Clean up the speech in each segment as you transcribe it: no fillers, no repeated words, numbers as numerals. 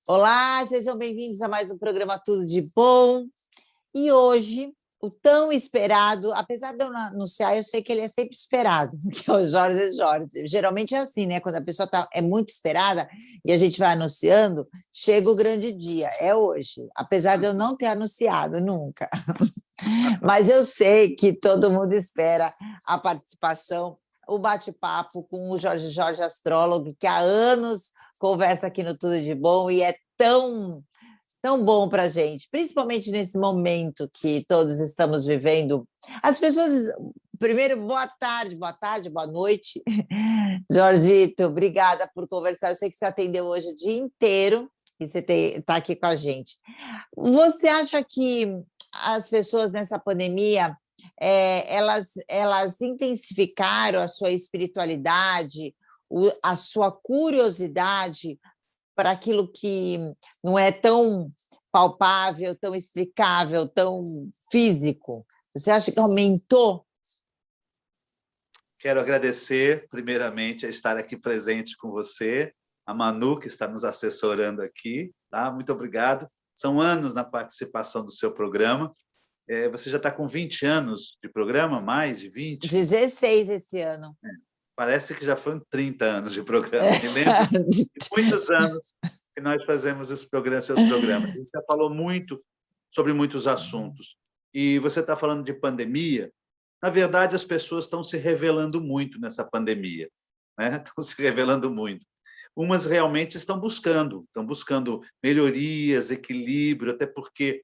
Olá, sejam bem-vindos a mais um programa Tudo de Bom. E hoje, o tão esperado, apesar de eu não anunciar, eu sei que ele é sempre esperado, que é o Jorge Jorge. Geralmente é assim, né? Quando a pessoa é muito esperada e a gente vai anunciando, chega o grande dia, é hoje. Apesar de eu não ter anunciado nunca. Mas eu sei que todo mundo espera a participação, o bate-papo com o Jorge Jorge, astrólogo, que há anos conversa aqui no Tudo de Bom e é tão bom para a gente, principalmente nesse momento que todos estamos vivendo. As pessoas, primeiro, boa tarde, boa noite. Jorgito, obrigada por conversar. Eu sei que você atendeu hoje o dia inteiro e você está aqui com a gente. Você acha que as pessoas nessa pandemia elas intensificaram a sua espiritualidade, a sua curiosidade para aquilo que não é tão palpável, tão explicável, tão físico? Você acha que aumentou? Quero agradecer, primeiramente, a estar aqui presente com você, a Manu, que está nos assessorando aqui. Tá? Muito obrigado. São anos na participação do seu programa. Você já está com 20 anos de programa, mais de 20? 16 esse ano. Parece que já foram 30 anos de programa. Me lembro de muitos anos que nós fazemos seus programas. A gente já falou muito sobre muitos assuntos. E você está falando de pandemia. Na verdade, as pessoas estão se revelando muito nessa pandemia, né? Estão se revelando muito. Umas realmente estão buscando melhorias, equilíbrio, até porque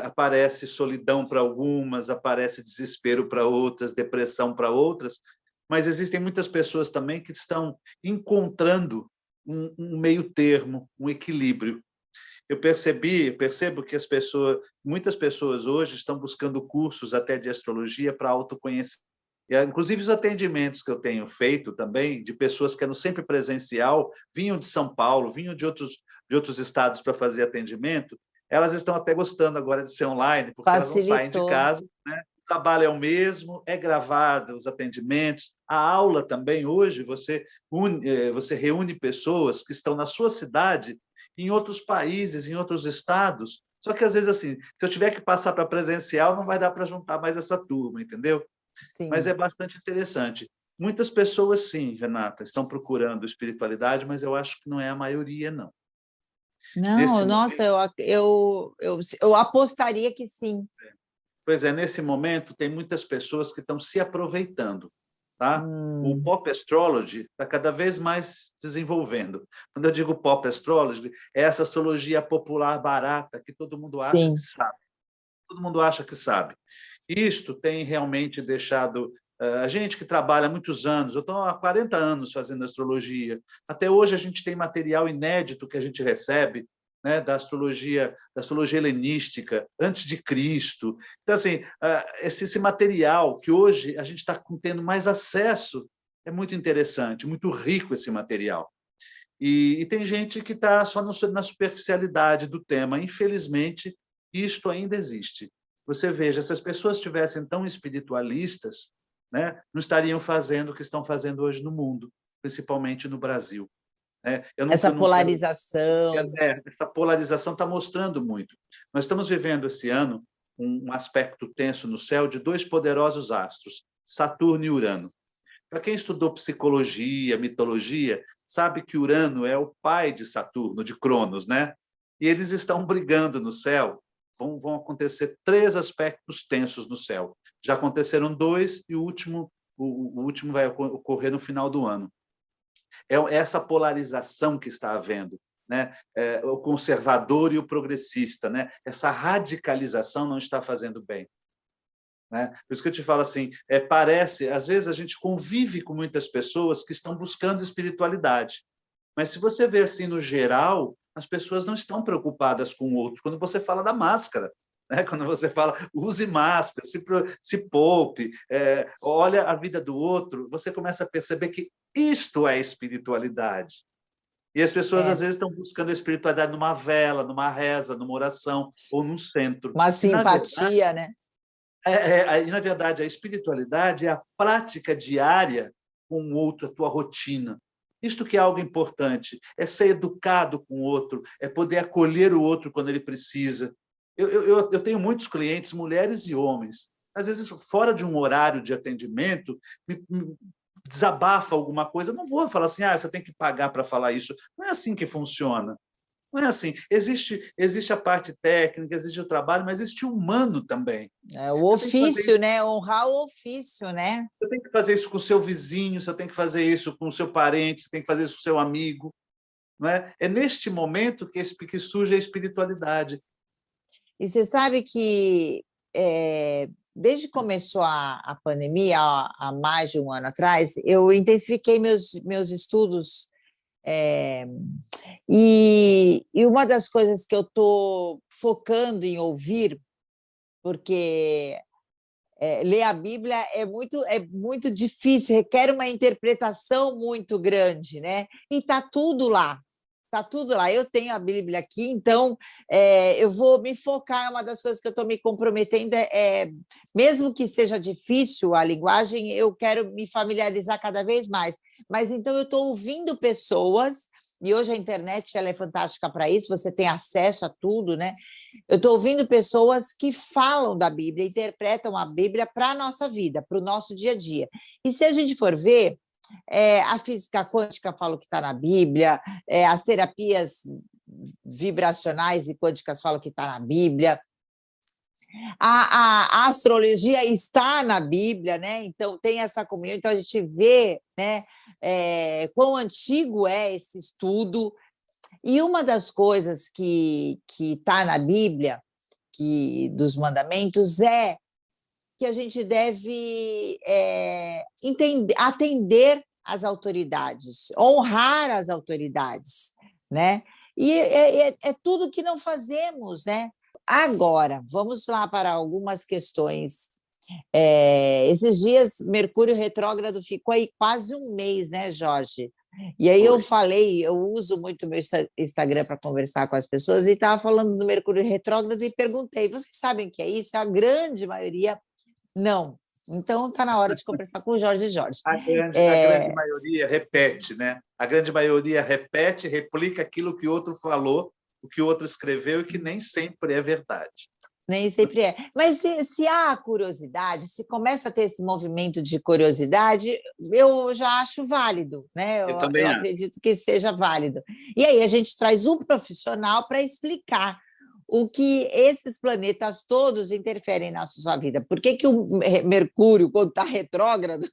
aparece solidão para algumas, aparece desespero para outras, depressão para outras, mas existem muitas pessoas também que estão encontrando um meio termo, um equilíbrio. Eu percebo que muitas pessoas hoje estão buscando cursos até de astrologia para autoconhecer. Inclusive, os atendimentos que eu tenho feito também, de pessoas que eram sempre presencial, vinham de São Paulo, vinham de outros estados para fazer atendimento, elas estão até gostando agora de ser online, porque elas não saem de casa, né? O trabalho é o mesmo, é gravado os atendimentos, a aula também, hoje, você reúne pessoas que estão na sua cidade, em outros países, em outros estados, só que, às vezes, assim, se eu tiver que passar para presencial, não vai dar para juntar mais essa turma, entendeu? Sim. Mas é bastante interessante. Muitas pessoas, sim, Renata, estão procurando espiritualidade, mas eu acho que não é a maioria, não. Não, nossa, eu apostaria que sim. Pois é, nesse momento, tem muitas pessoas que estão se aproveitando. Tá? O Pop Astrology está cada vez mais desenvolvendo. Quando eu digo Pop Astrology, é essa astrologia popular barata que todo mundo acha que sabe. Todo mundo acha que sabe. Isto tem realmente deixado a gente que trabalha há muitos anos, eu estou há 40 anos fazendo astrologia, até hoje a gente tem material inédito que a gente recebe, né, da astrologia helenística, antes de Cristo. Então, assim, esse material que hoje a gente está tendo mais acesso é muito interessante, muito rico esse material. E tem gente que está só na superficialidade do tema. Infelizmente, isto ainda existe. Você veja, se as pessoas estivessem tão espiritualistas, né, não estariam fazendo o que estão fazendo hoje no mundo, principalmente no Brasil. Essa polarização. Essa polarização está mostrando muito. Nós estamos vivendo esse ano um aspecto tenso no céu de dois poderosos astros, Saturno e Urano. Para quem estudou psicologia, mitologia, sabe que Urano é o pai de Saturno, de Cronos, né? E eles estão brigando no céu. Vão acontecer 3 aspectos tensos no céu. Já aconteceram 2 e o último vai ocorrer no final do ano. É essa polarização que está havendo, né? O conservador e o progressista, né? Essa radicalização não está fazendo bem. Né? Por isso que eu te falo assim, parece, às vezes a gente convive com muitas pessoas que estão buscando espiritualidade, mas se você vê assim no geral, as pessoas não estão preocupadas com o outro. Quando você fala da máscara, né? Quando você fala, use máscara, se poupe, olha a vida do outro, você começa a perceber que isto é espiritualidade. E as pessoas, às vezes, estão buscando a espiritualidade numa vela, numa reza, numa oração, ou num centro. Uma simpatia, né? E, na verdade, a espiritualidade é a prática diária com o outro, a tua rotina. Isto que é algo importante, é ser educado com o outro, é poder acolher o outro quando ele precisa. Eu tenho muitos clientes, mulheres e homens, às vezes fora de um horário de atendimento, me desabafa alguma coisa, eu não vou falar assim, você tem que pagar para falar isso. Não é assim que funciona. Não é assim. Existe a parte técnica, existe o trabalho, mas existe o humano também. É o ofício, né? Honrar o ofício, né? Você tem que fazer isso com o seu vizinho, você tem que fazer isso com o seu parente, você tem que fazer isso com o seu amigo. Não é? É neste momento que surge a espiritualidade. E você sabe que desde que começou a pandemia, há mais de um ano atrás, eu intensifiquei meus estudos. E uma das coisas que eu estou focando em ouvir, porque ler a Bíblia é muito difícil, requer uma interpretação muito grande, né? E está tudo lá. Está tudo lá. Eu tenho a Bíblia aqui, então eu vou me focar. Uma das coisas que eu estou me comprometendo mesmo que seja difícil a linguagem, eu quero me familiarizar cada vez mais. Mas então eu estou ouvindo pessoas, e hoje a internet ela é fantástica para isso, você tem acesso a tudo, né? Eu estou ouvindo pessoas que falam da Bíblia, interpretam a Bíblia para a nossa vida, para o nosso dia a dia. E se a gente for ver, a física quântica fala o que está na Bíblia, as terapias vibracionais e quânticas falam o que está na Bíblia, a astrologia está na Bíblia, né? Então tem essa comunhão, então a gente vê, né, quão antigo é esse estudo. E uma das coisas que está na Bíblia, dos mandamentos, é que a gente deve atender às autoridades, honrar as autoridades, né? E é tudo que não fazemos, né? Agora, vamos lá para algumas questões. Esses dias, Mercúrio retrógrado ficou aí quase um mês, né, Jorge? E aí eu falei, eu uso muito meu Instagram para conversar com as pessoas, e estava falando do Mercúrio retrógrado e perguntei, vocês sabem o que é isso? A grande maioria não. Então, está na hora de conversar com o Jorge. A grande maioria repete, né? A grande maioria repete, replica aquilo que o outro falou, o que o outro escreveu, e que nem sempre é verdade. Nem sempre é. Mas se há curiosidade, se começa a ter esse movimento de curiosidade, eu já acho válido, né? Eu também acho. Acredito que seja válido. E aí a gente traz um profissional para explicar o que esses planetas todos interferem na sua vida. Por que o Mercúrio, quando está retrógrado,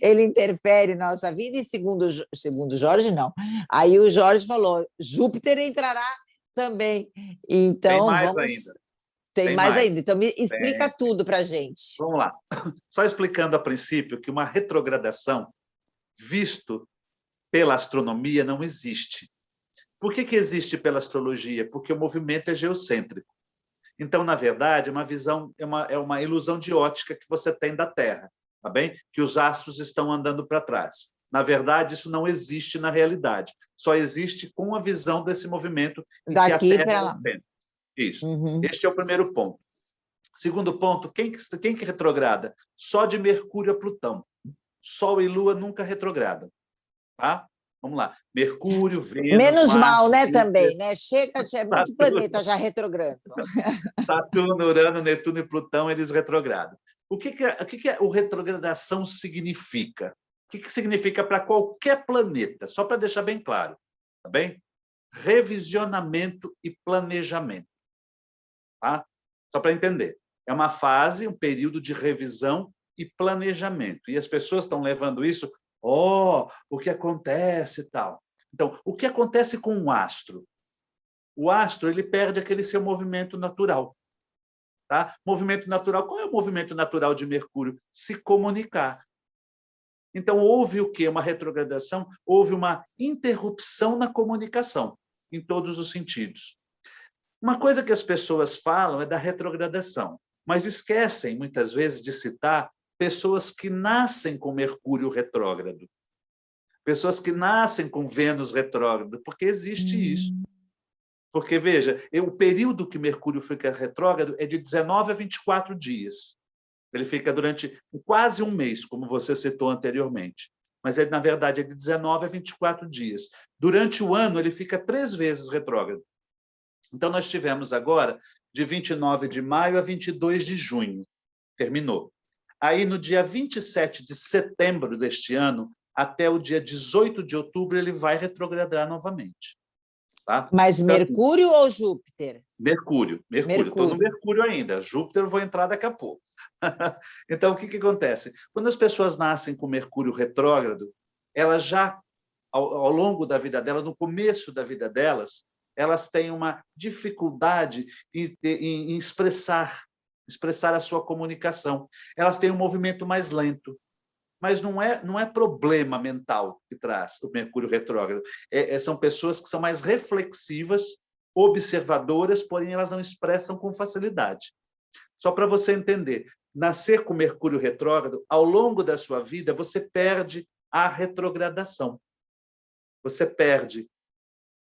ele interfere na nossa vida? E segundo Jorge, não. Aí o Jorge falou, Júpiter entrará também. Então, Tem mais ainda. Então, me explica tudo para a gente. Vamos lá. Só explicando a princípio que uma retrogradação, visto pela astronomia, não existe. Por que existe pela astrologia? Porque o movimento é geocêntrico. Então, na verdade, uma visão é uma ilusão de ótica que você tem da Terra, tá bem? Que os astros estão andando para trás. Na verdade, isso não existe na realidade. Só existe com a visão desse movimento em daqui que a Terra para lá. Isso. Este é o primeiro ponto. Segundo ponto, quem que retrograda? Só de Mercúrio a Plutão. Sol e Lua nunca retrogradam. Tá? Vamos lá. Mercúrio, Vênus, menos Marte, mal, né, Júpiter, também, né? Chega, é muito planeta já retrogrado. Saturno, Urano, Netuno e Plutão, eles retrogradam. O que o retrogradação significa? O que significa para qualquer planeta? Só para deixar bem claro, tá bem? Revisionamento e planejamento. Tá? Só para entender. É uma fase, um período de revisão e planejamento. E as pessoas estão levando isso, o que acontece e tal. Então, o que acontece com um astro? O astro ele perde aquele seu movimento natural. Tá? Movimento natural. Qual é o movimento natural de Mercúrio? Se comunicar. Então, houve o quê? Uma retrogradação, houve uma interrupção na comunicação, em todos os sentidos. Uma coisa que as pessoas falam é da retrogradação, mas esquecem, muitas vezes, de citar pessoas que nascem com Mercúrio retrógrado, pessoas que nascem com Vênus retrógrado, porque existe isso. Porque, veja, o período que Mercúrio fica retrógrado é de 19 a 24 dias. Ele fica durante quase um mês, como você citou anteriormente. mas ele, na verdade, é de 19 a 24 dias. Durante o ano, ele fica 3 vezes retrógrado. Então, nós tivemos agora de 29 de maio a 22 de junho. Terminou. Aí, no dia 27 de setembro deste ano, até o dia 18 de outubro, ele vai retrogradar novamente. Tá? Mas Então, Mercúrio ou Júpiter? Mercúrio. Estou no Mercúrio ainda. Júpiter eu vou entrar daqui a pouco. Então, o que acontece? Quando as pessoas nascem com Mercúrio retrógrado, elas já, ao longo da vida delas, no começo da vida delas, elas têm uma dificuldade em expressar a sua comunicação. Elas têm um movimento mais lento. Mas não é problema mental que traz o Mercúrio retrógrado. São pessoas que são mais reflexivas, observadoras, porém elas não expressam com facilidade. Só para você entender, nascer com Mercúrio retrógrado, ao longo da sua vida, você perde a retrogradação. Você perde.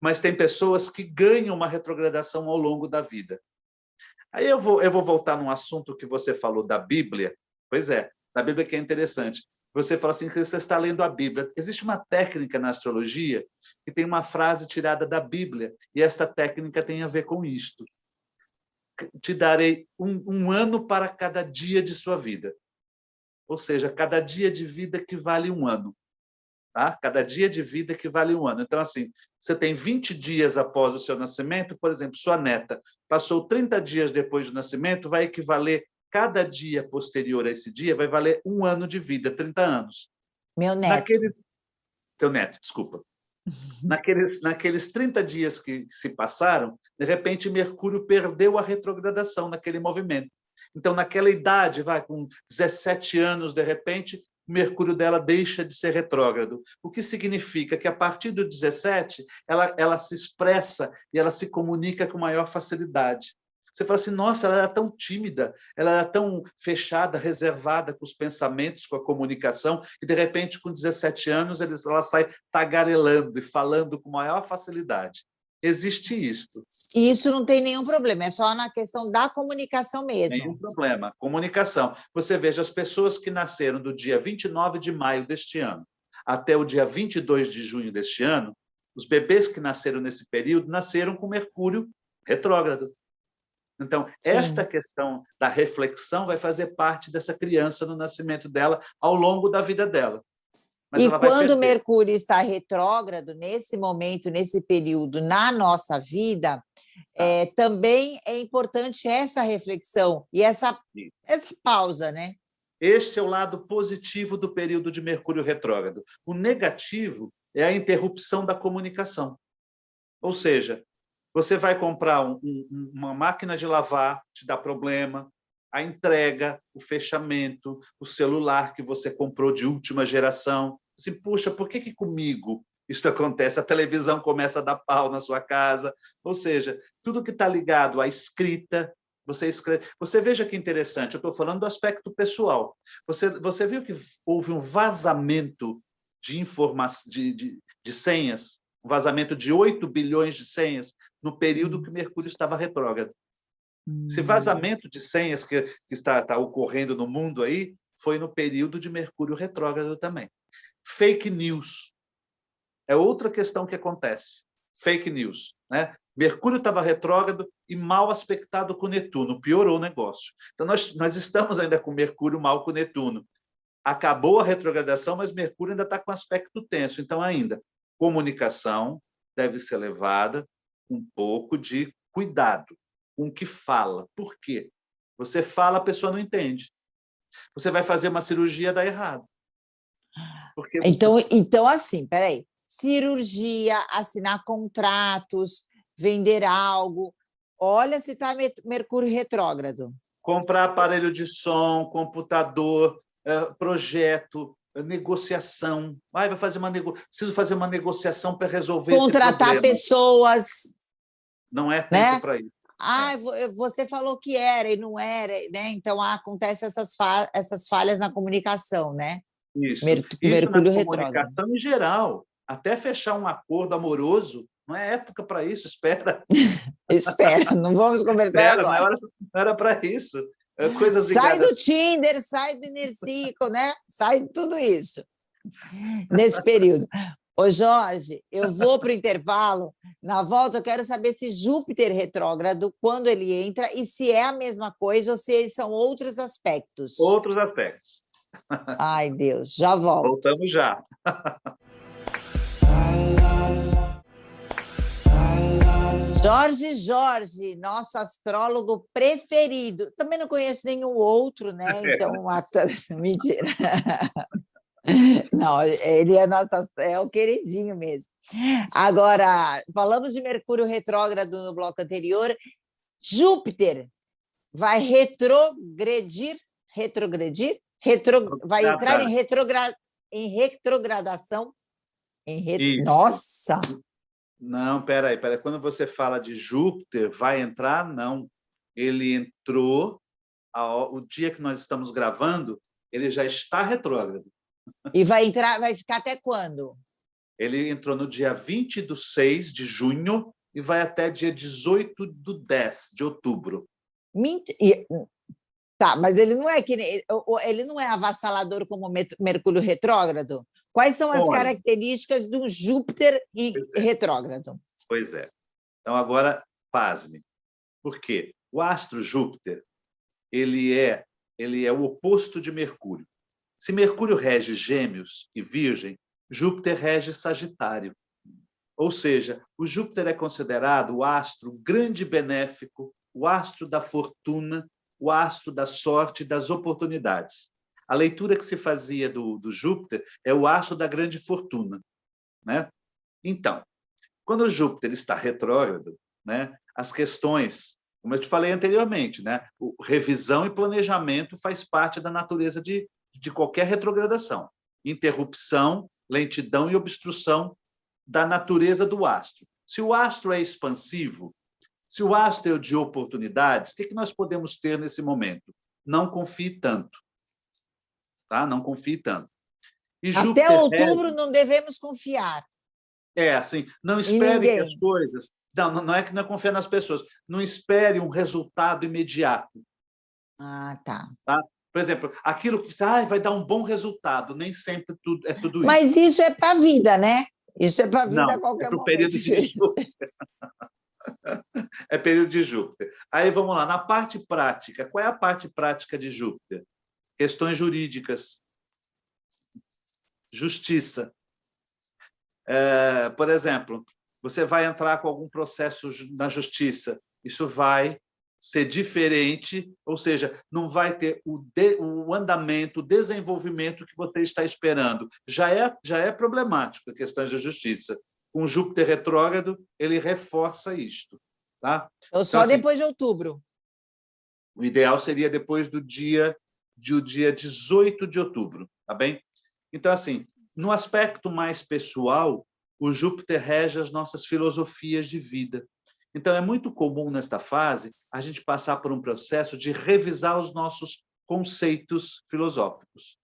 Mas tem pessoas que ganham uma retrogradação ao longo da vida. Aí eu vou voltar num assunto que você falou da Bíblia. Pois é, da Bíblia que é interessante. Você fala assim que você está lendo a Bíblia. Existe uma técnica na astrologia que tem uma frase tirada da Bíblia, e esta técnica tem a ver com isto. Te darei um ano para cada dia de sua vida. Ou seja, cada dia de vida equivale um ano. Tá? Cada dia de vida equivale um ano. Então, assim, você tem 20 dias após o seu nascimento, por exemplo, sua neta passou 30 dias depois do nascimento, vai equivaler, cada dia posterior a esse dia, vai valer um ano de vida, 30 anos. Meu neto. Teu neto, desculpa. Naqueles 30 dias que se passaram, de repente, Mercúrio perdeu a retrogradação naquele movimento. Então, naquela idade, com 17 anos, de repente, o Mercúrio dela deixa de ser retrógrado. O que significa que, a partir do 17, ela se expressa e ela se comunica com maior facilidade. Você fala assim, nossa, ela era tão tímida, ela era tão fechada, reservada com os pensamentos, com a comunicação, e, de repente, com 17 anos, ela sai tagarelando e falando com maior facilidade. Existe isso. E isso não tem nenhum problema, é só na questão da comunicação mesmo. Nenhum problema. Comunicação. Você veja, as pessoas que nasceram do dia 29 de maio deste ano até o dia 22 de junho deste ano, os bebês que nasceram nesse período nasceram com Mercúrio retrógrado. Então, esta questão da reflexão vai fazer parte dessa criança no nascimento dela ao longo da vida dela. Mas e quando o Mercúrio está retrógrado, nesse momento, nesse período, na nossa vida, também é importante essa reflexão e essa pausa, né? Este é o lado positivo do período de Mercúrio retrógrado. O negativo é a interrupção da comunicação. Ou seja, você vai comprar uma máquina de lavar, te dá problema, a entrega, o fechamento, o celular que você comprou de última geração. Assim, puxa, por que comigo isso acontece? A televisão começa a dar pau na sua casa. Ou seja, tudo que está ligado à escrita, você escreve. Você veja que interessante, eu estou falando do aspecto pessoal. Você viu que houve um vazamento de senhas, um vazamento de 8 bilhões de senhas no período que Mercúrio estava retrógrado. Esse vazamento de senhas que está ocorrendo no mundo aí foi no período de Mercúrio retrógrado também. Fake news é outra questão que acontece. Fake news, né? Mercúrio estava retrógrado e mal aspectado com Netuno, piorou o negócio. Então, nós estamos ainda com Mercúrio mal com Netuno. Acabou a retrogradação, mas Mercúrio ainda está com aspecto tenso. Então, ainda, comunicação deve ser levada com um pouco de cuidado com o que fala. Por quê? Você fala, a pessoa não entende. Você vai fazer uma cirurgia, dá errado. Porque... Então, assim, peraí. Cirurgia, assinar contratos, vender algo. Olha se está Mercúrio retrógrado. Comprar aparelho de som, computador, projeto, negociação. Vai fazer preciso fazer uma negociação para resolver esse problema. Contratar pessoas. Não é tempo, né? Para isso. Você falou que era e não era, né? Então acontece essas falhas na comunicação, né? Isso. Mercúrio na comunicação em geral, até fechar um acordo amoroso, não é época para isso, espera. Espera, não vamos conversar agora. Não era para isso. Coisas sai do Tinder, sai do Inner Circle, né? Sai de tudo isso. nesse período. Ô, Jorge, eu vou para o intervalo. Na volta, eu quero saber se Júpiter retrógrado, quando ele entra, e se é a mesma coisa ou se são outros aspectos. Outros aspectos. Ai, Deus, já volto. Voltamos já. Jorge, nosso astrólogo preferido. Também não conheço nenhum outro, né? Então, mentira. Não, ele é o queridinho mesmo. Agora, falamos de Mercúrio retrógrado no bloco anterior. Júpiter vai vai entrar em retrogradação. Nossa! Não, peraí. Quando você fala de Júpiter, vai entrar? Não. Ele entrou, o dia que nós estamos gravando, ele já está retrógrado. E vai ficar até quando? Ele entrou no dia 20/6 de junho e vai até dia 18/10 de outubro. Tá, mas ele não é avassalador como Mercúrio retrógrado? Quais são as características do Júpiter retrógrado? Pois é. Então, agora, pasme. Por quê? O astro Júpiter, ele é o oposto de Mercúrio. Se Mercúrio rege Gêmeos e Virgem, Júpiter rege Sagitário. Ou seja, o Júpiter é considerado o astro grande benéfico, o astro da fortuna, o astro da sorte e das oportunidades. A leitura que se fazia do Júpiter é o astro da grande fortuna, né? Então, quando o Júpiter está retrógrado, né, as questões, como eu te falei anteriormente, né, revisão e planejamento faz parte da natureza de qualquer retrogradação. Interrupção, lentidão e obstrução da natureza do astro. Se o astro é expansivo, se o astro é de oportunidades, o que nós podemos ter nesse momento? Não confie tanto. Tá? Não confie tanto. E Até Júpiter outubro não devemos confiar. Assim, não espere que as coisas... Não é que não confia nas pessoas. Não espere um resultado imediato. Tá. Por exemplo, aquilo que vai dar um bom resultado, nem sempre é tudo isso. Mas isso é para a vida, né? Isso é para a vida a qualquer momento. Período de Júpiter. É período de Júpiter. Aí vamos lá, na parte prática. Qual é a parte prática de Júpiter? Questões jurídicas, justiça. Por exemplo, você vai entrar com algum processo na justiça, isso vai ser diferente, ou seja, não vai ter o andamento, o desenvolvimento que você está esperando. Já é problemático a questão de justiça. Com Júpiter retrógrado, ele reforça isto. Tá? Então, só depois de outubro. O ideal seria depois do dia 18 de outubro, tá bem? Então, assim, no aspecto mais pessoal, o Júpiter rege as nossas filosofias de vida. Então, é muito comum nesta fase a gente passar por um processo de revisar os nossos conceitos filosóficos.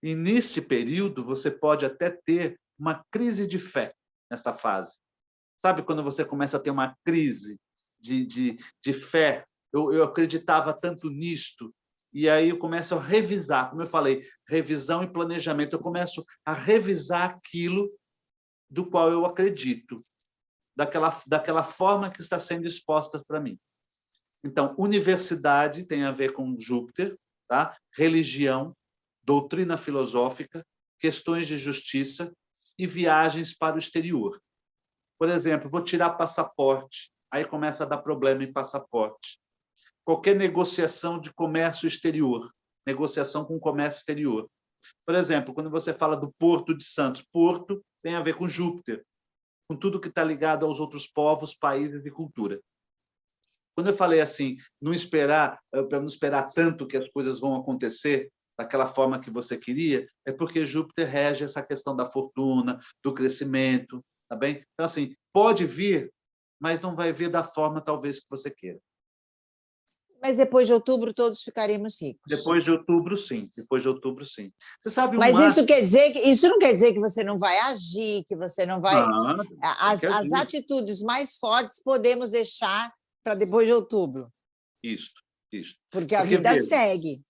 E, nesse período, você pode até ter uma crise de fé nesta fase. Sabe quando você começa a ter uma crise de fé? Eu acreditava tanto nisto, e aí eu começo a revisar, como eu falei, revisão e planejamento. Eu começo a revisar aquilo do qual eu acredito, daquela forma que está sendo exposta para mim. Então, universidade tem a ver com Júpiter, tá? Religião, doutrina filosófica, questões de justiça e viagens para o exterior. Por exemplo, vou tirar passaporte, aí começa a dar problema em passaporte. Qualquer negociação de comércio exterior, negociação com comércio exterior. Por exemplo, quando você fala do Porto de Santos, Porto tem a ver com Júpiter, com tudo que está ligado aos outros povos, países e cultura. Quando eu falei assim, para não esperar tanto que as coisas vão acontecer daquela forma que você queria, é porque Júpiter rege essa questão da fortuna, do crescimento, tá bem? Então, assim, pode vir, mas não vai vir da forma, talvez, que você queira. Mas depois de outubro todos ficaremos ricos. Depois de outubro, sim. Depois de outubro, sim. Você sabe Mas isso não quer dizer que você não vai agir, que você não vai... As atitudes mais fortes podemos deixar para depois de outubro. Isso. Porque a vida segue.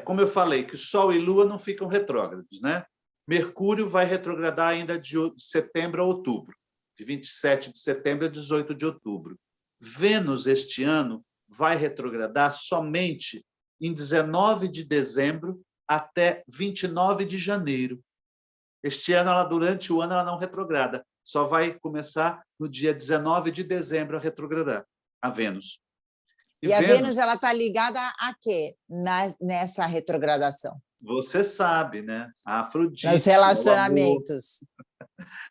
Como eu falei, que Sol e Lua não ficam retrógrados, né? Mercúrio vai retrogradar ainda de setembro a outubro, de 27 de setembro a 18 de outubro. Vênus, este ano, vai retrogradar somente em 19 de dezembro até 29 de janeiro. Este ano, durante o ano, ela não retrograda. Só vai começar no dia 19 de dezembro a retrogradar, a Vênus. E a Vênus ela está ligada a quê nessa retrogradação? Você sabe, né? A Afrodite, nos relacionamentos.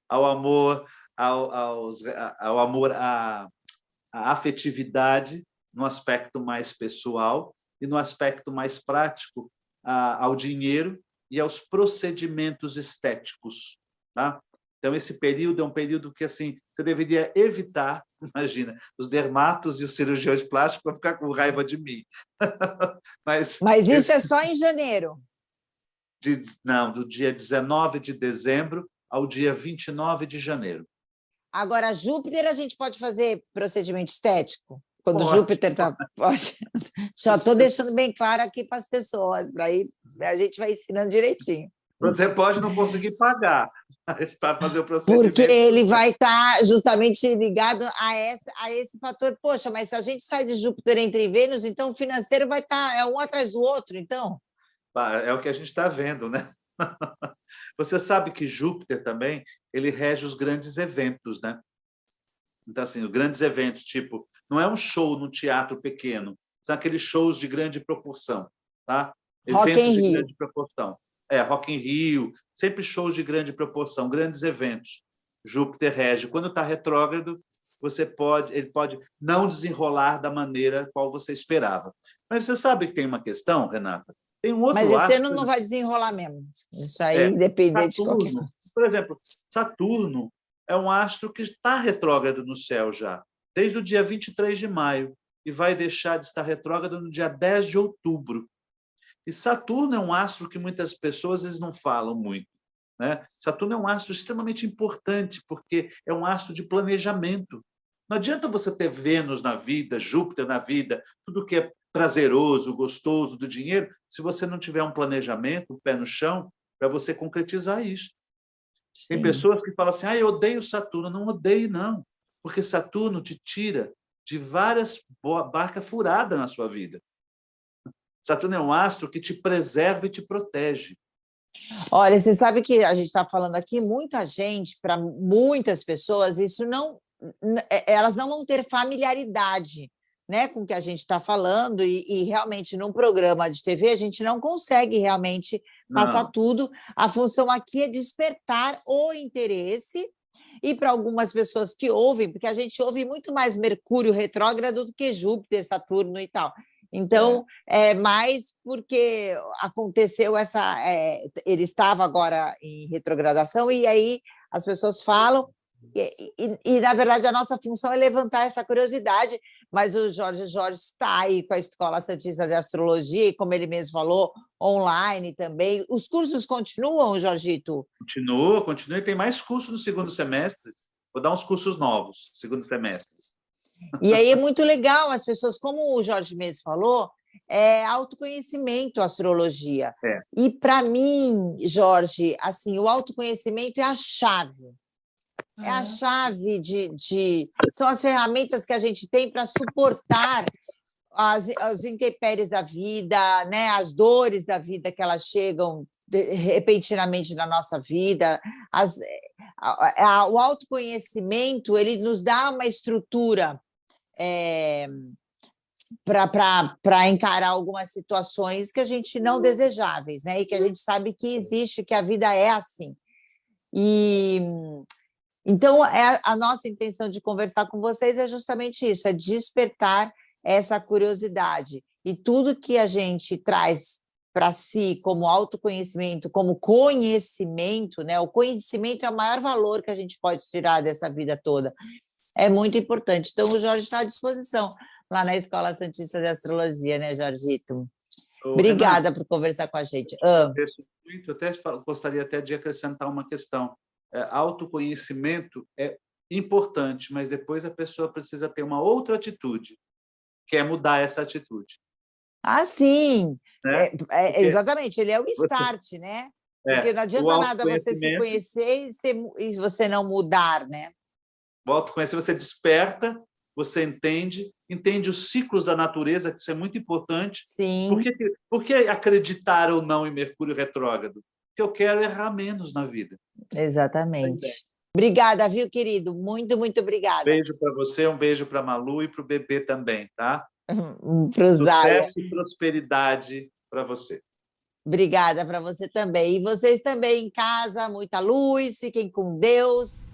Ao amor, ao amor, à afetividade, no aspecto mais pessoal e no aspecto mais prático, ao dinheiro e aos procedimentos estéticos, tá? Então, esse período é um período que assim, você deveria evitar. Imagina, os dermatos e os cirurgiões plásticos vão ficar com raiva de mim. Mas isso é só em janeiro? Não, do dia 19 de dezembro ao dia 29 de janeiro. Agora, Júpiter, a gente pode fazer procedimento estético? Quando Júpiter está... Só estou deixando bem claro aqui para as pessoas, para aí a gente vai ensinando direitinho. Você pode não conseguir pagar para fazer o procedimento. Porque ele vai estar justamente ligado a esse fator. Poxa, mas se a gente sai de Júpiter entre Vênus, então o financeiro vai estar um atrás do outro, então? É o que a gente está vendo, né? Você sabe que Júpiter também ele rege os grandes eventos, né? Então, assim, os grandes eventos, tipo, não é um show no teatro pequeno, são aqueles shows de grande proporção, tá? Eventos de grande proporção. Rock in Rio, sempre shows de grande proporção, grandes eventos. Júpiter rege. Quando está retrógrado, ele pode não desenrolar da maneira qual você esperava. Mas você sabe que tem uma questão, Renata? Tem um outro Mas esse ano não vai desenrolar mesmo. Isso aí independente de qualquer coisa. Por exemplo, Saturno é um astro que está retrógrado no céu já, desde o dia 23 de maio, e vai deixar de estar retrógrado no dia 10 de outubro. E Saturno é um astro que muitas pessoas às vezes não falam muito, né? Saturno é um astro extremamente importante, porque é um astro de planejamento. Não adianta você ter Vênus na vida, Júpiter na vida, tudo que é prazeroso, gostoso do dinheiro, se você não tiver um planejamento, um pé no chão, para você concretizar isso. Sim. Tem pessoas que falam assim, eu odeio Saturno. Não odeie, não, porque Saturno te tira de várias barcas furadas na sua vida. Saturno é um astro que te preserva e te protege. Olha, você sabe que a gente está falando aqui, muita gente, para muitas pessoas, isso não, elas não vão ter familiaridade, né, com o que a gente está falando, e realmente num programa de TV a gente não consegue realmente passar tudo. A função aqui é despertar o interesse, e para algumas pessoas que ouvem, porque a gente ouve muito mais Mercúrio retrógrado do que Júpiter, Saturno e tal. Então, é mais porque aconteceu ele estava agora em retrogradação, e aí as pessoas falam, na verdade, a nossa função é levantar essa curiosidade, mas o Jorge está aí com a Escola Santista de Astrologia, e como ele mesmo falou, online também. Os cursos continuam, Jorgito? Continua, e tem mais cursos no segundo semestre. Vou dar uns cursos novos, segundo semestre. E aí é muito legal, as pessoas, como o Jorge mesmo falou, é autoconhecimento, astrologia. E para mim, Jorge, assim, o autoconhecimento é a chave. É a chave são as ferramentas que a gente tem para suportar as intempéries da vida, né? As dores da vida que elas chegam repentinamente na nossa vida. O autoconhecimento ele nos dá uma estrutura para encarar algumas situações que a gente não desejáveis, né? E que a gente sabe que existe, que a vida é assim. Então, a nossa intenção de conversar com vocês é justamente isso, é despertar essa curiosidade. E tudo que a gente traz para si como autoconhecimento, como conhecimento, né? O conhecimento é o maior valor que a gente pode tirar dessa vida toda. É muito importante. Então, o Jorge está à disposição lá na Escola Santista de Astrologia, né, Jorgito? Obrigada, Renata, por conversar com a gente. Eu gostaria até de acrescentar uma questão. Autoconhecimento é importante, mas depois a pessoa precisa ter uma outra atitude, que é mudar essa atitude. Sim, né? Exatamente, ele é o start, né? Porque não o adianta nada você se autoconhecimento, conhecer e você não mudar, né? o autoconhecimento, você desperta, você entende os ciclos da natureza, que isso é muito importante. Sim, Por que acreditar ou não em Mercúrio retrógrado? Porque eu quero errar menos na vida. Essa é a ideia. exatamente. Obrigada, viu, querido? Muito, muito obrigada. Beijo para você, um beijo para a Malu e para o bebê também, tá? Para o Zaya. Sucesso e prosperidade para você. Obrigada para você também. E vocês também em casa, muita luz, fiquem com Deus.